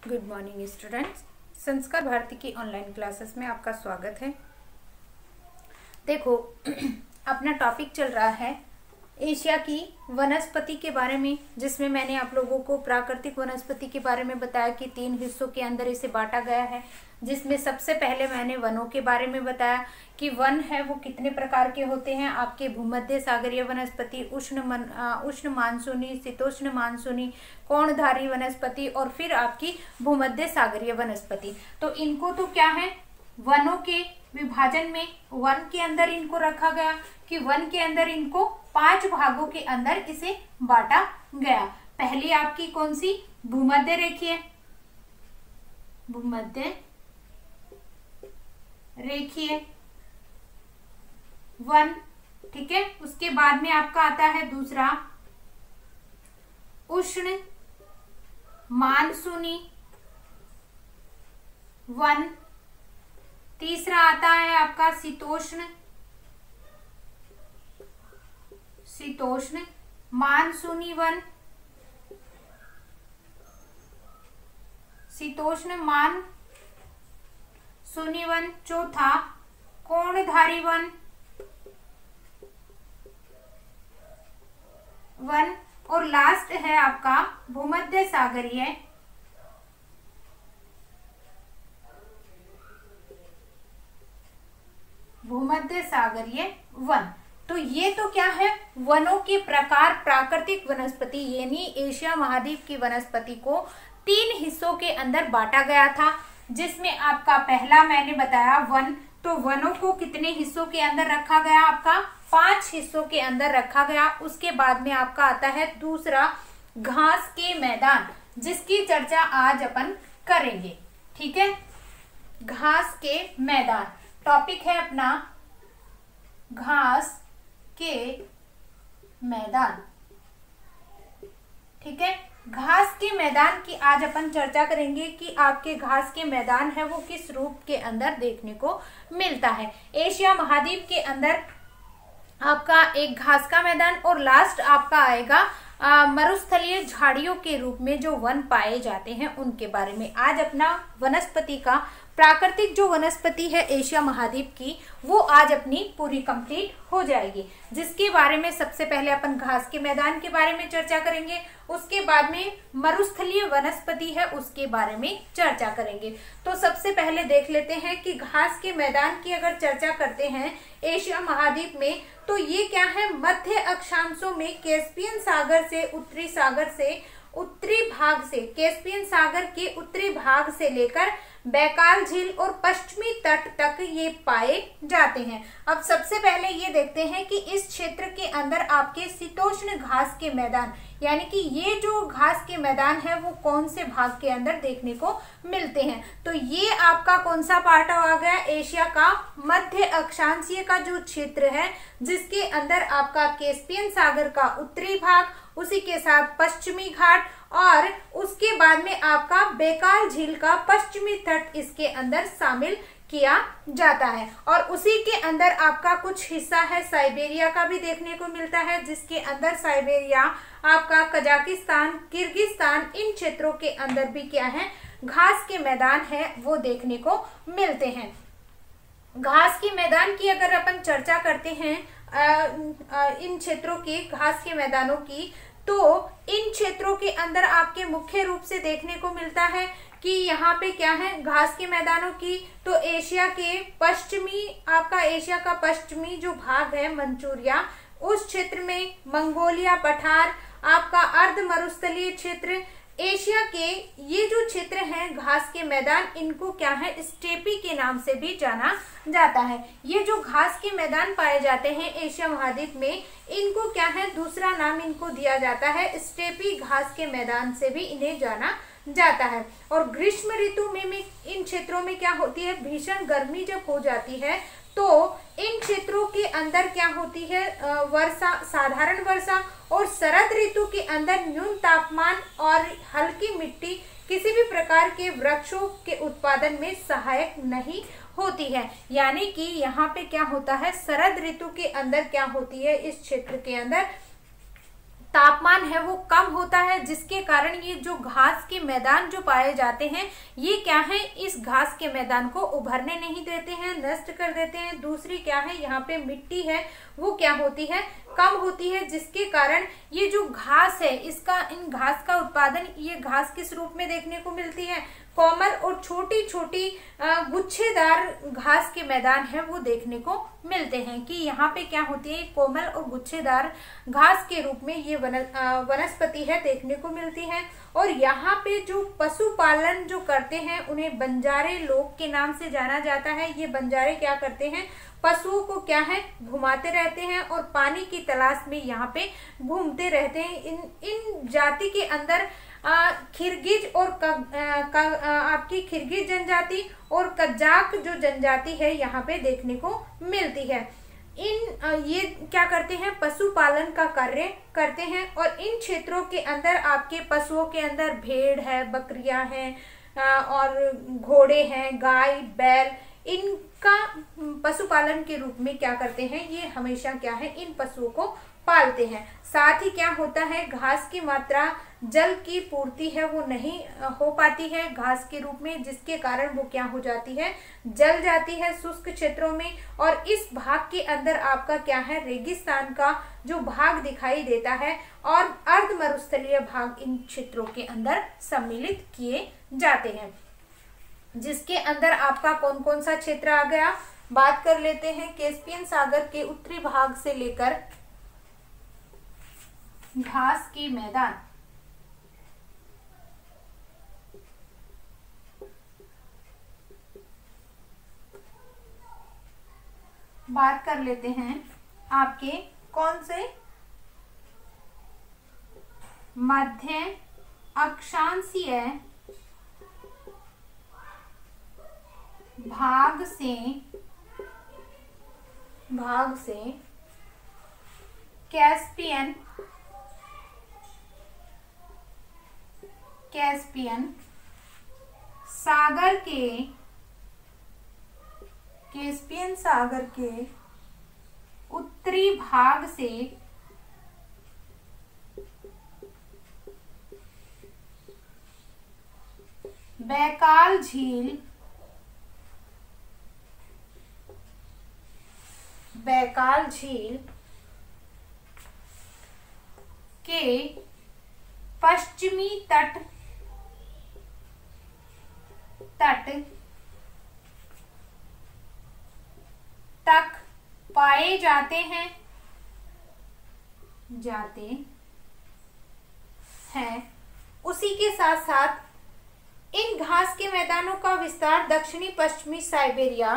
Good morning students, संस्कार भारती की online classes में आपका स्वागत है। देखो अपना टॉपिक चल रहा है एशिया की वनस्पति के बारे में, जिसमें मैंने आप लोगों को प्राकृतिक वनस्पति के बारे में बताया कि 3 हिस्सों के अंदर इसे बांटा गया है। जिसमें सबसे पहले मैंने वनों के बारे में बताया कि वन है वो कितने प्रकार के होते हैं। आपके भूमध्य सागरीय वनस्पति, उष्ण मानसूनी, शीतोष्ण मानसूनी, कोणधारी वनस्पति और फिर आपकी भूमध्य सागरीय वनस्पति। तो इनको तो क्या है, वनों के विभाजन में वन के अंदर इनको रखा गया कि वन के अंदर इनको 5 भागों के अंदर इसे बांटा गया। पहली आपकी कौन सी, भूमध्य रेखीय, भूमध्य रेखीय वन, ठीक है। उसके बाद में आपका आता है दूसरा उष्ण मानसूनी वन, तीसरा आता है आपका शीतोष्ण मानसूनी वन, शीतोष्ण मानसूनी वन, चौथा कोणधारी वन और लास्ट है आपका भूमध्य सागरीय वन। तो ये तो क्या है, वनों के प्रकार प्राकृतिक वनस्पति यानी एशिया महाद्वीप की वनस्पति को 3 हिस्सों के अंदर बांटा गया था। जिसमें आपका पहला मैंने बताया वन, तो वनों को कितने हिस्सों के अंदर रखा गया, आपका 5 हिस्सों के अंदर रखा गया। उसके बाद में आपका आता है दूसरा घास के मैदान, जिसकी चर्चा आज अपन करेंगे, ठीक है। घास के मैदान टॉपिक है अपना, घास के मैदान, ठीक है। घास के मैदान की आज अपन चर्चा करेंगे कि आपके घास के मैदान है वो किस रूप के अंदर देखने को मिलता है। एशिया महाद्वीप के अंदर आपका एक घास का मैदान और लास्ट आपका आएगा मरुस्थलीय झाड़ियों के रूप में जो वन पाए जाते हैं उनके बारे में। आज अपना वनस्पति का प्राकृतिक जो वनस्पति है एशिया महाद्वीप की, वो आज अपनी पूरी कंप्लीट हो जाएगी। जिसके बारे में सबसे पहले अपन घास के मैदान के बारे में चर्चा करेंगे, उसके बाद में मरुस्थलीय वनस्पति है उसके बारे में चर्चा करेंगे। तो सबसे पहले देख लेते हैं कि घास के मैदान की अगर चर्चा करते हैं एशिया महाद्वीप में, तो ये क्या है, मध्य अक्षांशों में कैस्पियन सागर से उत्तरी भाग से कैस्पियन सागर के उत्तरी भाग से लेकर बैकाल झील और पश्चिमी तट तक ये पाए जाते हैं। अब सबसे पहले ये देखते हैं कि इस क्षेत्र के अंदर आपके शीतोष्ण घास के मैदान, यानी कि ये जो घास के मैदान है वो कौन से भाग के अंदर देखने को मिलते हैं। तो ये आपका कौन सा पार्ट आ गया, एशिया का मध्य अक्षांशीय का जो क्षेत्र है, जिसके अंदर आपका कैस्पियन सागर का उत्तरी भाग, उसी के साथ पश्चिमी घाट और उसके बाद में आपका बैकाल झील का पश्चिमी तट इसके अंदर शामिल किया जाता है। और उसी के अंदर आपका कुछ हिस्सा है साइबेरिया का भी देखने को मिलता है, जिसके अंदर साइबेरिया आपका कजाकिस्तान, किर्गिस्तान, इन क्षेत्रों के अंदर भी क्या है, घास के मैदान है वो देखने को मिलते हैं। घास के मैदान की अगर अपन चर्चा करते हैं इन क्षेत्रों के घास के मैदानों की, तो इन क्षेत्रों के अंदर आपके मुख्य रूप से देखने को मिलता है कि यहाँ पे क्या है, घास के मैदानों की, तो एशिया का पश्चिमी जो भाग है मंचूरिया, उस क्षेत्र में मंगोलिया पठार, आपका अर्ध मरुस्थलीय क्षेत्र, एशिया के ये जो क्षेत्र हैं घास के मैदान, इनको क्या है, स्टेपी के नाम से भी जाना जाता है। ये जो घास के मैदान पाए जाते हैं एशिया महाद्वीप में, इनको क्या है, दूसरा नाम इनको दिया जाता है स्टेपी घास के मैदान से भी इन्हें जाना जाता है। और ग्रीष्म ऋतु में इन क्षेत्रों में क्या होती है, भीषण गर्मी जब हो जाती है तो इन क्षेत्रों के अंदर क्या होती है, वर्षा, साधारण वर्षा, और शरद ऋतु के अंदर न्यून तापमान और हल्की मिट्टी किसी भी प्रकार के वृक्षों के उत्पादन में सहायक नहीं होती है। यानी कि यहाँ पे क्या होता है, शरद ऋतु के अंदर क्या होती है, इस क्षेत्र के अंदर तापमान है वो कम होता है, जिसके कारण ये जो घास के मैदान जो पाए जाते हैं ये क्या है, इस घास के मैदान को उभरने नहीं देते हैं, नष्ट कर देते हैं। दूसरी क्या है, यहाँ पे मिट्टी है वो क्या होती है, कम होती है, जिसके कारण ये जो घास है इसका, इन घास का उत्पादन, ये घास किस रूप में देखने को मिलती है, कोमल और छोटी छोटी गुच्छेदार घास के मैदान है वो देखने को मिलते हैं कि यहाँ पे क्या होती है, कोमल और गुच्छेदार घास के रूप में ये वनस्पति है देखने को मिलती है। और यहाँ पे जो पशुपालन जो करते हैं उन्हें बंजारे लोग के नाम से जाना जाता है। ये बंजारे क्या करते हैं, पशुओं को क्या है, घुमाते रहते हैं और पानी की तलाश में यहाँ पे घूमते रहते हैं। इन जाति के अंदर खिरगिज और आपकी खिरगिज जनजाति और कजाक जो जनजाति है यहाँ पे देखने को मिलती है। ये क्या करते हैं, पशुपालन का कार्य करते हैं और इन क्षेत्रों के अंदर आपके पशुओं के अंदर भेड़ है, बकरियां हैं और घोड़े हैं, गाय बैल, इनका पशुपालन के रूप में क्या करते हैं, ये हमेशा क्या है, इन पशुओं को पालते हैं। साथ ही क्या होता है, घास की मात्रा, जल की पूर्ति है वो नहीं हो पाती है घास के रूप में, जिसके कारण वो क्या हो जाती है, जल जाती है शुष्क क्षेत्रों में। और इस भाग के अंदर आपका क्या है, रेगिस्तान का जो भाग दिखाई देता है और अर्ध मरुस्थलीय भाग इन क्षेत्रों के अंदर सम्मिलित किए जाते हैं। जिसके अंदर आपका कौन कौन सा क्षेत्र आ गया, बात कर लेते हैं। कैस्पियन सागर के उत्तरी भाग से लेकर घास के मैदान, बात कर लेते हैं आपके कौन से, मध्य अक्षांशीय भाग से कैस्पियन सागर के उत्तरी भाग से बैकाल झील के पश्चिमी तट तक पाए जाते हैं उसी के साथ साथ इन घास के मैदानों का विस्तार दक्षिणी पश्चिमी साइबेरिया,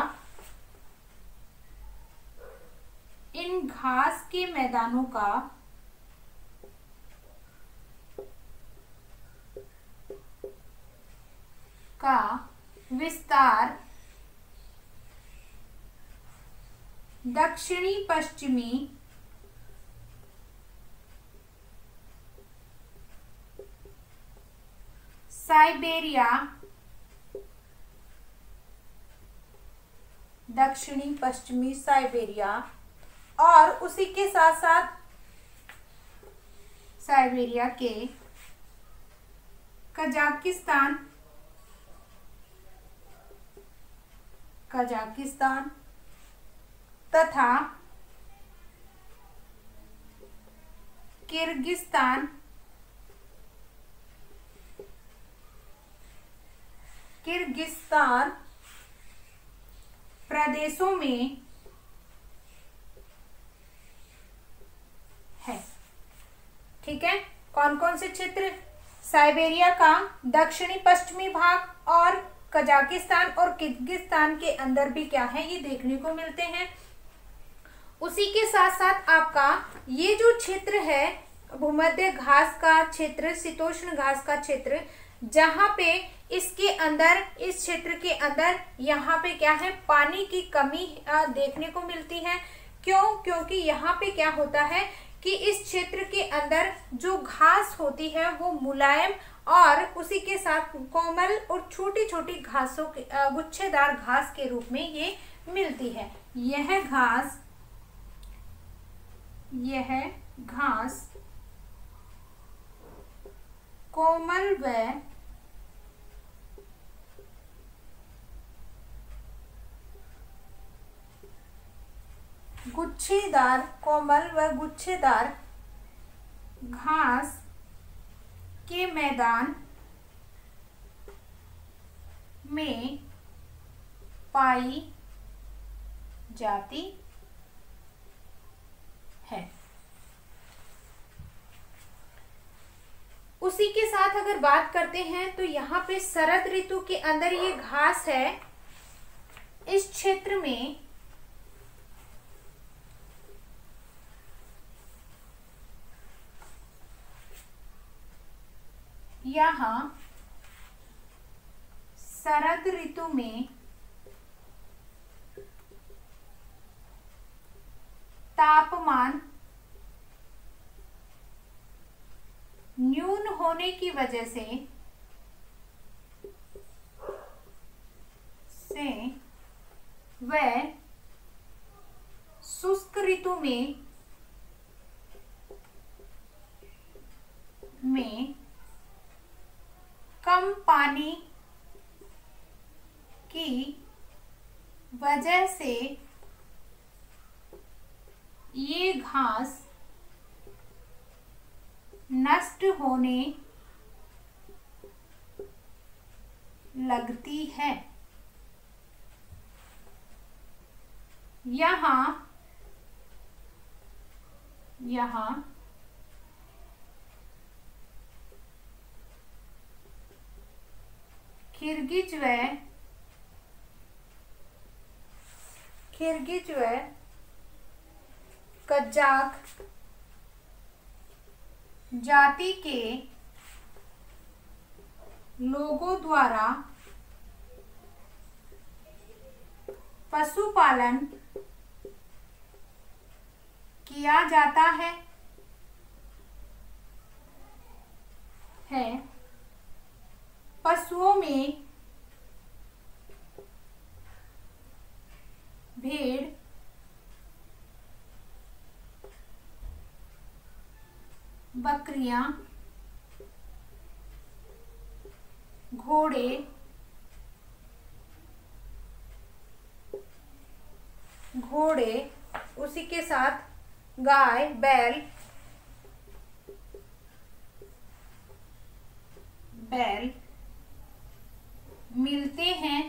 इन घास के मैदानों का विस्तार दक्षिणी पश्चिमी साइबेरिया, दक्षिणी पश्चिमी साइबेरिया और उसी के साथ साथ साइबेरिया के कजाकिस्तान तथा किर्गिस्तान प्रदेशों में है। ठीक है, कौन कौन से क्षेत्र, साइबेरिया का दक्षिणी पश्चिमी भाग और कजाकिस्तान और किर्गिस्तान के अंदर भी क्या है, ये देखने को मिलते हैं। उसी के साथ साथ आपका ये जो क्षेत्र है भूमध्य घास का क्षेत्र, शीतोष्ण घास का क्षेत्र, जहां पे इसके अंदर, इस क्षेत्र के अंदर यहाँ पे क्या है, पानी की कमी देखने को मिलती है। क्यों? क्योंकि यहाँ पे क्या होता है कि इस क्षेत्र के अंदर जो घास होती है वो मुलायम और उसी के साथ कोमल और छोटी छोटी घासों के, गुच्छेदार घास के रूप में ये मिलती है। यह घास कोमल व गुच्छेदार, कोमल व गुच्छेदार घास के मैदान में पाई जाती है। उसी के साथ अगर बात करते हैं तो यहाँ पे शरद ऋतु के अंदर ये घास है, इस क्षेत्र में यहाँ शरद ऋतु में तापमान न्यून होने की वजह से वह शुष्क ऋतु में कम पानी की वजह से ये घास नष्ट होने लगती है। यहाँ किर्गिज व कजाक जाति के लोगों द्वारा पशुपालन किया जाता है। पशुओं में भेड़, बकरियां, घोड़े, उसी के साथ गाय, बैल मिलते हैं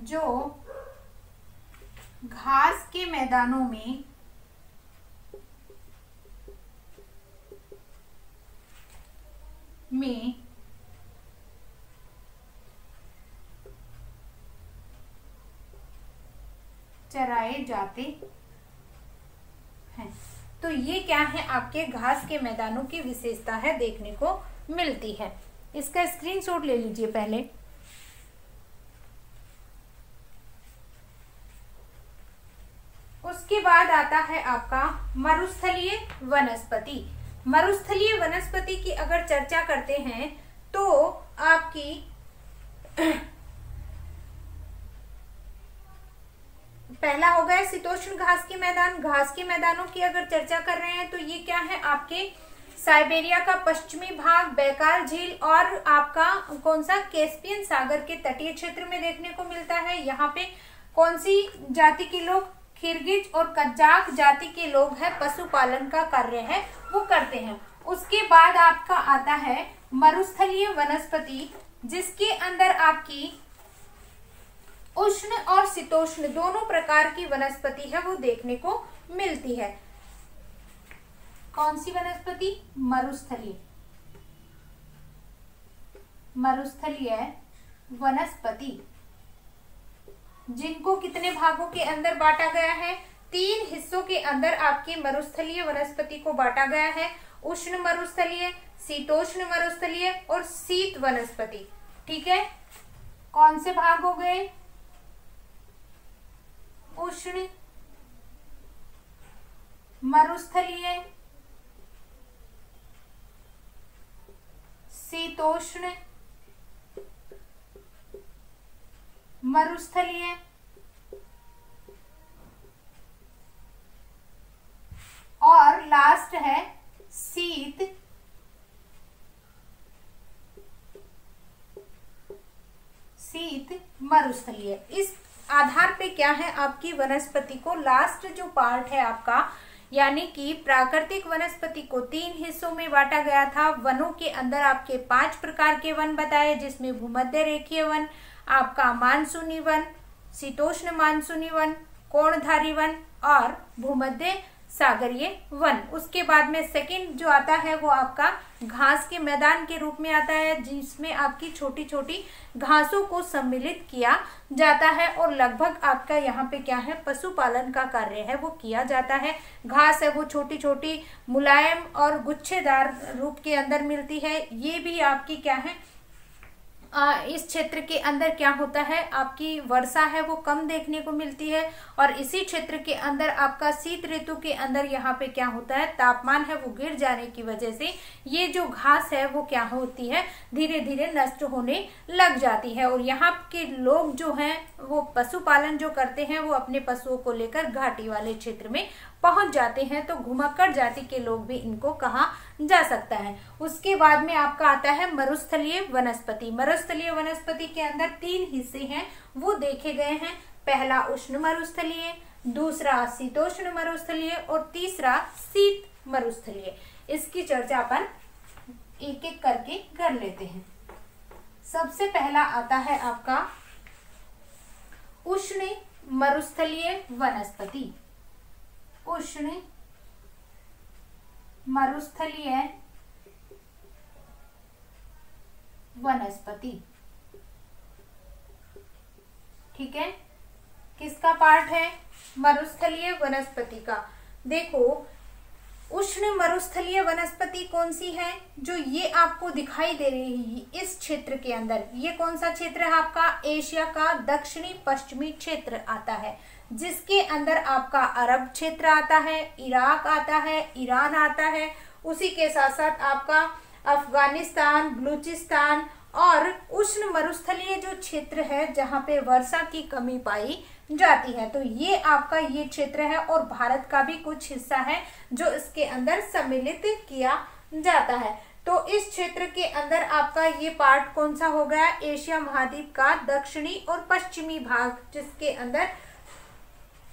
जो घास के मैदानों में चराए जाते हैं। तो ये क्या है, आपके घास के मैदानों की विशेषता है, देखने को मिलती है। इसका स्क्रीनशॉट ले लीजिए पहले। उसके बाद आता है आपका मरुस्थलीय वनस्पति। मरुस्थलीय वनस्पति की अगर चर्चा करते हैं तो आपकी पहला हो गया शीतोष्ण घास के मैदान। घास के मैदानों की अगर चर्चा कर रहे हैं तो ये क्या है, आपके साइबेरिया का पश्चिमी भाग, बैकाल झील और आपका कौन सा, कैस्पियन सागर के तटीय क्षेत्र में देखने को मिलता है। यहाँ पे कौन सी जाति के लोग, किर्गिज और कजाक जाति के लोग हैं, पशुपालन का कार्य है वो करते हैं। उसके बाद आपका आता है मरुस्थलीय वनस्पति, जिसके अंदर आपकी उष्ण और शीतोष्ण दोनों प्रकार की वनस्पति है वो देखने को मिलती है। कौन सी वनस्पति, मरुस्थलीय वनस्पति, जिनको कितने भागों के अंदर बांटा गया है, 3 हिस्सों के अंदर आपकी मरुस्थलीय वनस्पति को बांटा गया है। उष्ण मरुस्थलीय, शीतोष्ण मरुस्थलीय और शीत वनस्पति। ठीक है, कौन से भाग हो गए, उष्ण मरुस्थलीय, शीतोष्ण मरुस्थलीय और लास्ट है शीत मरुस्थलीय। इस आधार पे क्या है, आपकी वनस्पति को लास्ट जो पार्ट है आपका, यानी कि प्राकृतिक वनस्पति को 3 हिस्सों में बांटा गया था। वनों के अंदर आपके 5 प्रकार के वन बताए, जिसमें भूमध्य रेखीय वन, आपका मानसूनी वन, शीतोष्ण मानसूनी वन, कोणधारी वन और भूमध्य सागरीय वन। उसके बाद में सेकंड जो आता है वो आपका घास के मैदान के रूप में आता है, जिसमें आपकी छोटी छोटी घासों को सम्मिलित किया जाता है और लगभग आपका यहाँ पे क्या है, पशुपालन का कार्य है वो किया जाता है। घास है वो छोटी छोटी मुलायम और गुच्छेदार रूप के अंदर मिलती है। ये भी आपकी क्या है, इस क्षेत्र के अंदर क्या होता है, आपकी वर्षा है वो कम देखने को मिलती है और इसी क्षेत्र के अंदर आपका शीत ऋतु के अंदर यहाँ पे क्या होता है, तापमान है वो गिर जाने की वजह से ये जो घास है वो क्या होती है, धीरे धीरे नष्ट होने लग जाती है। और यहाँ के लोग जो हैं वो पशुपालन जो करते हैं वो अपने पशुओं को लेकर घाटी वाले क्षेत्र में पहुंच जाते हैं, तो घुमक्कड़ जाति के लोग भी इनको कहा जा सकता है। उसके बाद में आपका आता है मरुस्थलीय वनस्पति। मरुस्थलीय वनस्पति के अंदर 3 हिस्से हैं वो देखे गए हैं। पहला उष्ण मरुस्थलीय, दूसरा शीतोष्ण मरुस्थलीय और तीसरा शीत मरुस्थलीय। इसकी चर्चा अपन एक एक करके कर लेते हैं। सबसे पहला आता है आपका उष्ण मरुस्थलीय वनस्पति। उष्ण मरुस्थलीय वनस्पति, ठीक है, किसका पार्ट है, मरुस्थलीय वनस्पति का। देखो उष्ण मरुस्थलीय वनस्पति कौन सी है, जो ये आपको दिखाई दे रही है इस क्षेत्र के अंदर। ये कौन सा क्षेत्र है आपका, एशिया का दक्षिणी पश्चिमी क्षेत्र आता है, जिसके अंदर आपका अरब क्षेत्र आता है, इराक आता है, ईरान आता है, उसी के साथ साथ आपका अफगानिस्तान, बलूचिस्तान और उष्ण मरुस्थलीय जो क्षेत्र है जहाँ पे वर्षा की कमी पाई जाती है। तो ये आपका ये क्षेत्र है और भारत का भी कुछ हिस्सा है जो इसके अंदर सम्मिलित किया जाता है। तो इस क्षेत्र के अंदर आपका ये पार्ट कौन सा हो गया, एशिया महाद्वीप का दक्षिणी और पश्चिमी भाग, जिसके अंदर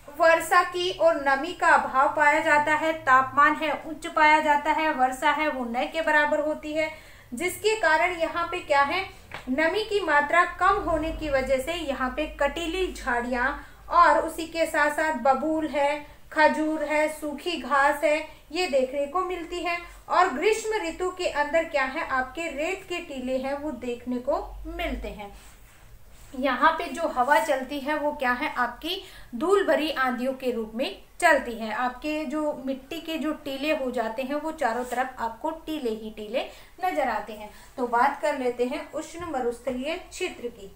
वर्षा की और नमी का अभाव पाया जाता है, तापमान है उच्च पाया जाता है, वर्षा है वो न के बराबर होती है, जिसके कारण यहाँ पे क्या है, नमी की मात्रा कम होने की वजह से यहाँ पे कटीली झाड़ियां और उसी के साथ साथ बबूल है, खजूर है, सूखी घास है, ये देखने को मिलती है। और ग्रीष्म ऋतु के अंदर क्या है, आपके रेत के टीले हैं वो देखने को मिलते हैं। यहाँ पे जो हवा चलती है वो क्या है, आपकी धूल भरी आंधियों के रूप में चलती है। आपके जो मिट्टी के जो टीले हो जाते हैं वो चारों तरफ आपको टीले ही टीले नजर आते हैं। तो बात कर लेते हैं उष्ण मरुस्थलीय क्षेत्र की।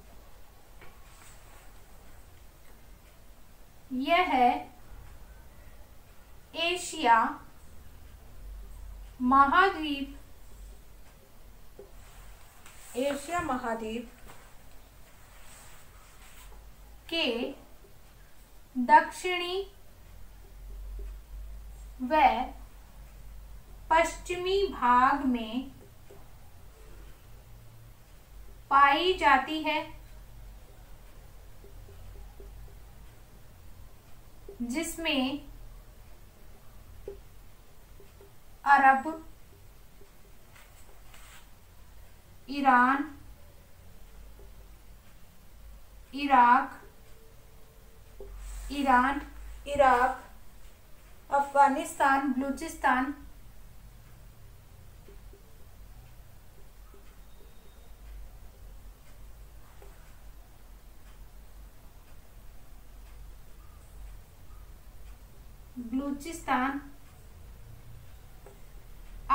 यह है एशिया महाद्वीप, एशिया महाद्वीप के दक्षिणी व पश्चिमी भाग में पाई जाती है, जिसमें अरब, ईरान, इराक, अफगानिस्तान, बलूचिस्तान,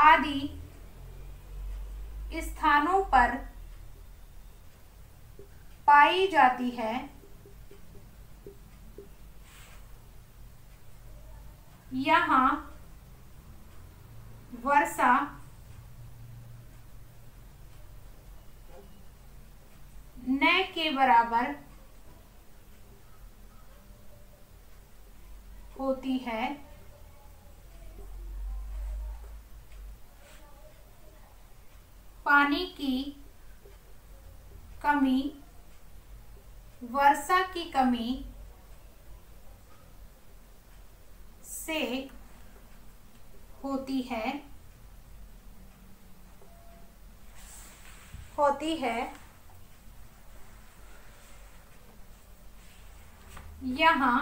आदि स्थानों पर पाई जाती है। यहाँ वर्षा न के बराबर होती है पानी की कमी, वर्षा की कमी से होती है यहाँ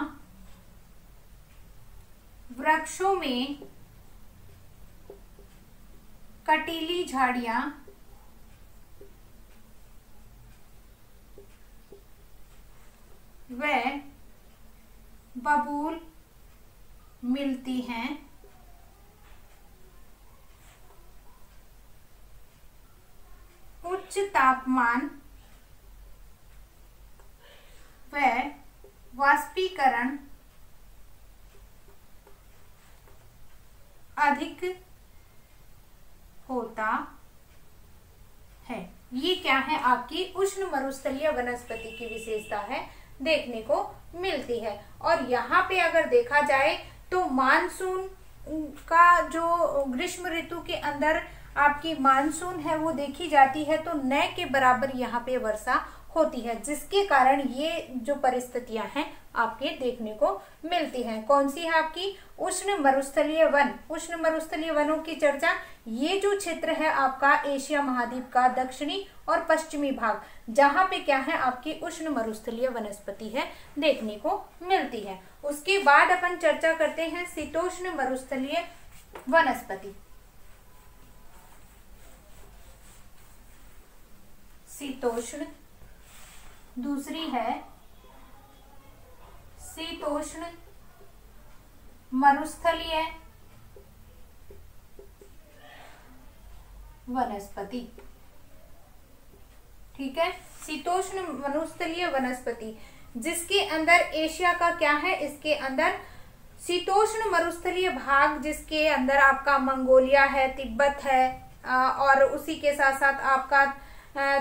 वृक्षों में कटीली झाड़ियां व बबूल मिलती हैं। उच्च तापमान व वाष्पीकरण अधिक होता है। ये क्या है, आपकी उष्ण मरुस्थलीय वनस्पति की विशेषता है, देखने को मिलती है। और यहाँ पे अगर देखा जाए तो मानसून का जो ग्रीष्म ऋतु के अंदर आपकी मानसून है वो देखी जाती है, तो न के बराबर यहाँ पे वर्षा होती है, जिसके कारण ये जो परिस्थितियां हैं आपके देखने को मिलती हैं। कौन सी है आपकी उष्ण मरुस्थलीय वन। उष्ण मरुस्थलीय वनों की चर्चा, ये जो क्षेत्र है आपका एशिया महाद्वीप का दक्षिणी और पश्चिमी भाग, जहां पे क्या है आपकी उष्ण मरुस्थलीय वनस्पति है देखने को मिलती है। उसके बाद अपन चर्चा करते हैं शीतोष्ण मरुस्थलीय वनस्पति। शीतोष्ण, दूसरी है शीतोष्ण मरुस्थलीय वनस्पति। ठीक है, शीतोष्ण मरुस्थलीय वनस्पति, जिसके अंदर एशिया का क्या है, इसके अंदर शीतोष्ण मरुस्थलीय भाग, जिसके अंदर आपका मंगोलिया है, तिब्बत है, और उसी के साथ साथ आपका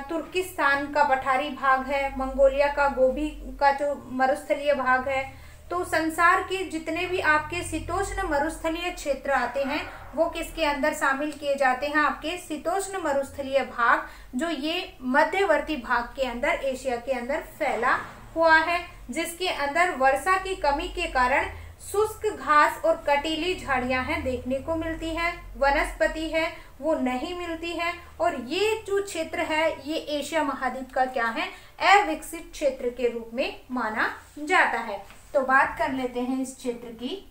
तुर्किस्तान का पठारी भाग है, मंगोलिया का गोबी का जो मरुस्थलीय भाग है। तो संसार के जितने भी आपके शीतोष्ण मरुस्थलीय क्षेत्र आते हैं वो किसके अंदर शामिल किए जाते हैं, आपके शीतोष्ण मरुस्थलीय भाग, जो ये मध्यवर्ती भाग के अंदर एशिया के अंदर फैला हुआ है, जिसके अंदर वर्षा की कमी के कारण शुष्क घास और कटीली झाड़ियां हैं देखने को मिलती है, वनस्पति है वो नहीं मिलती है। और ये जो क्षेत्र है ये एशिया महाद्वीप का क्या है, अविकसित क्षेत्र के रूप में माना जाता है। तो बात कर लेते हैं इस क्षेत्र की।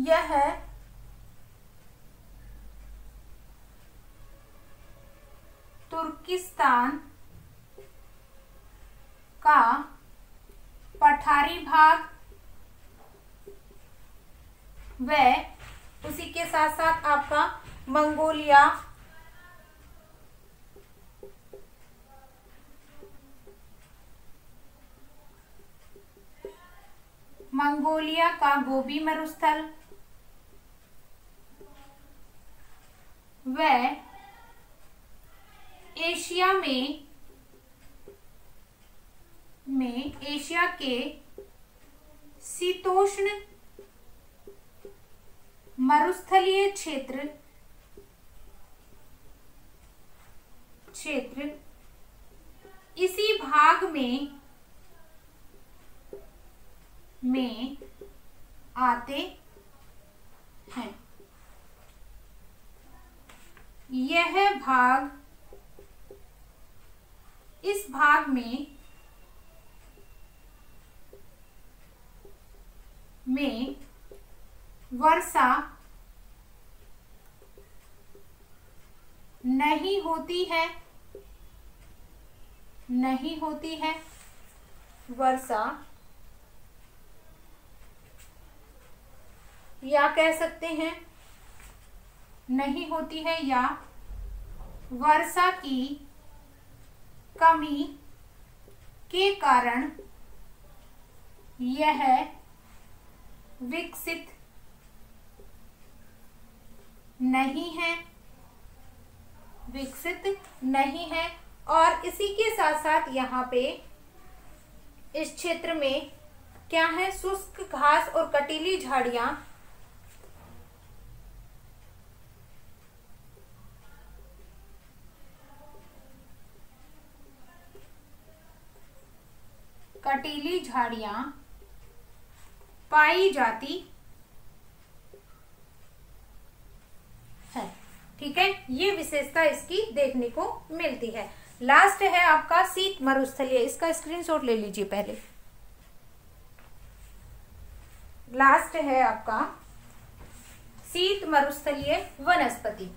यह है तुर्किस्तान का पठारी भाग व उसी के साथ साथ आपका मंगोलिया का गोबी मरुस्थल व एशिया में एशिया के शीतोष्ण मरुस्थलीय क्षेत्र इसी भाग में आते हैं। यह भाग, इस भाग में वर्षा नहीं होती है, वर्षा, या कह सकते हैं नहीं होती है, या वर्षा की कमी के कारण यह विकसित नहीं है। और इसी के साथ साथ यहाँ पे इस क्षेत्र में क्या है, शुष्क घास और कटीली झाड़ियां कटीली झाड़ियां पाई जाती है। ठीक है, ये विशेषता इसकी देखने को मिलती है। लास्ट है आपका शीत मरुस्थलीय, इसका स्क्रीनशॉट ले लीजिए पहले। लास्ट है आपका शीत मरुस्थलीय वनस्पति।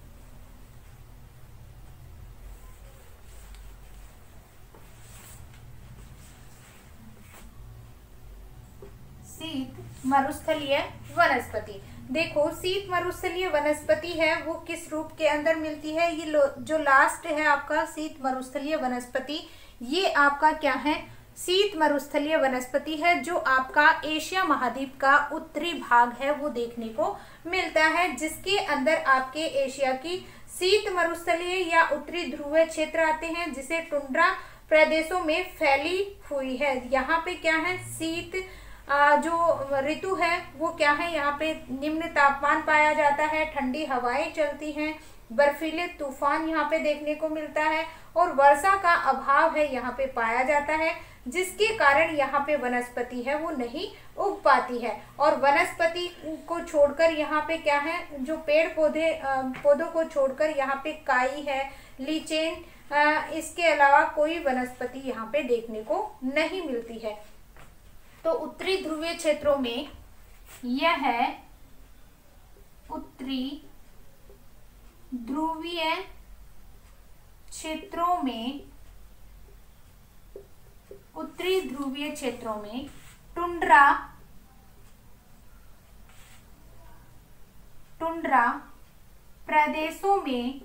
शीत मरुस्थलीय वनस्पति, देखो शीत मरुस्थलीय वनस्पति है वो किस रूप के अंदर मिलती है। ये जो लास्ट है आपका शीत मरुस्थलीय वनस्पति, ये आपका क्या है, शीत मरुस्थलीय वनस्पति है जो आपका एशिया महाद्वीप का उत्तरी भाग है वो देखने को मिलता है, जिसके अंदर आपके एशिया की शीत मरुस्थलीय या उत्तरी ध्रुवीय क्षेत्र आते हैं, जिसे टुंड्रा प्रदेशों में फैली हुई है। यहाँ पे क्या है, शीत जो ऋतु है वो क्या है, यहाँ पे निम्न तापमान पाया जाता है, ठंडी हवाएं चलती हैं, बर्फीले तूफान यहाँ पे देखने को मिलता है और वर्षा का अभाव है यहाँ पे पाया जाता है, जिसके कारण यहाँ पे वनस्पति है वो नहीं उग पाती है। और वनस्पति को छोड़कर यहाँ पे क्या है, जो पेड़ पौधों को छोड़कर यहाँ पे काई है, लीचेन, इसके अलावा कोई वनस्पति यहाँ पे देखने को नहीं मिलती है। तो उत्तरी ध्रुवीय क्षेत्रों में यह है, उत्तरी ध्रुवीय क्षेत्रों में, उत्तरी ध्रुवीय क्षेत्रों में टुंड्रा प्रदेशों में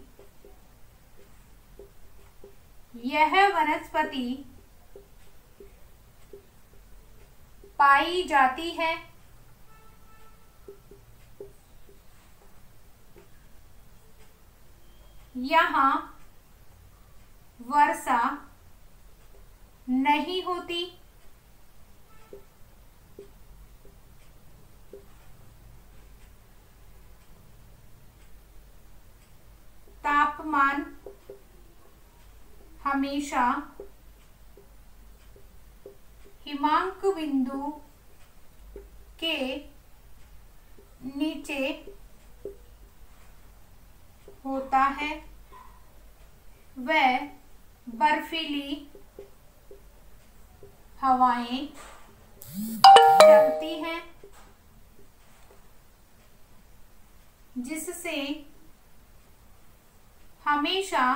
यह वनस्पति पाई जाती है। यहाँ वर्षा नहीं होती, तापमान हमेशा हिमांक बिंदु के नीचे होता है, वह बर्फीली हवाएं चलती हैं, जिससे हमेशा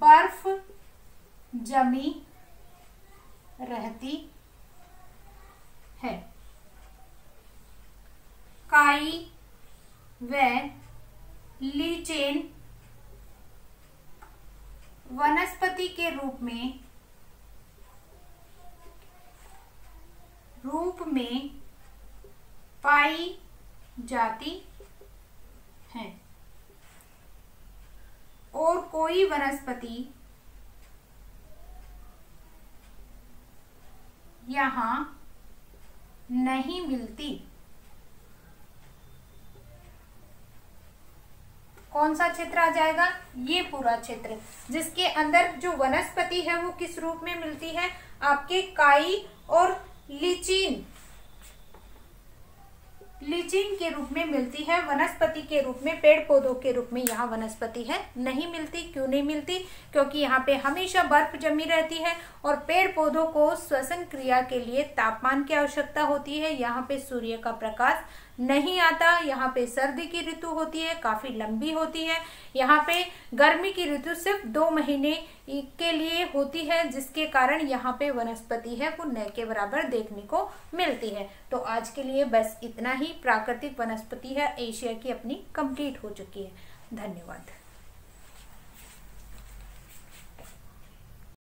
बर्फ जमी रहती है। काई व लीचेन वनस्पति के रूप में पाई जाती हैं और कोई वनस्पति यहाँ नहीं मिलती। कौन सा क्षेत्र आ जाएगा, ये पूरा क्षेत्र, जिसके अंदर जो वनस्पति है वो किस रूप में मिलती है, आपके काई और लीचिन के रूप में मिलती है। वनस्पति के रूप में, पेड़ पौधों के रूप में यहाँ वनस्पति है नहीं मिलती। क्यों नहीं मिलती, क्योंकि यहाँ पे हमेशा बर्फ जमी रहती है और पेड़ पौधों को श्वसन क्रिया के लिए तापमान की आवश्यकता होती है। यहाँ पे सूर्य का प्रकाश नहीं आता, यहाँ पे सर्दी की ऋतु होती है, काफी लंबी होती है। यहाँ पे गर्मी की ऋतु सिर्फ 2 महीने के लिए होती है, जिसके कारण यहाँ पे वनस्पति है वो न के बराबर देखने को मिलती है। तो आज के लिए बस इतना ही। प्राकृतिक वनस्पति है एशिया की अपनी कंप्लीट हो चुकी है। धन्यवाद।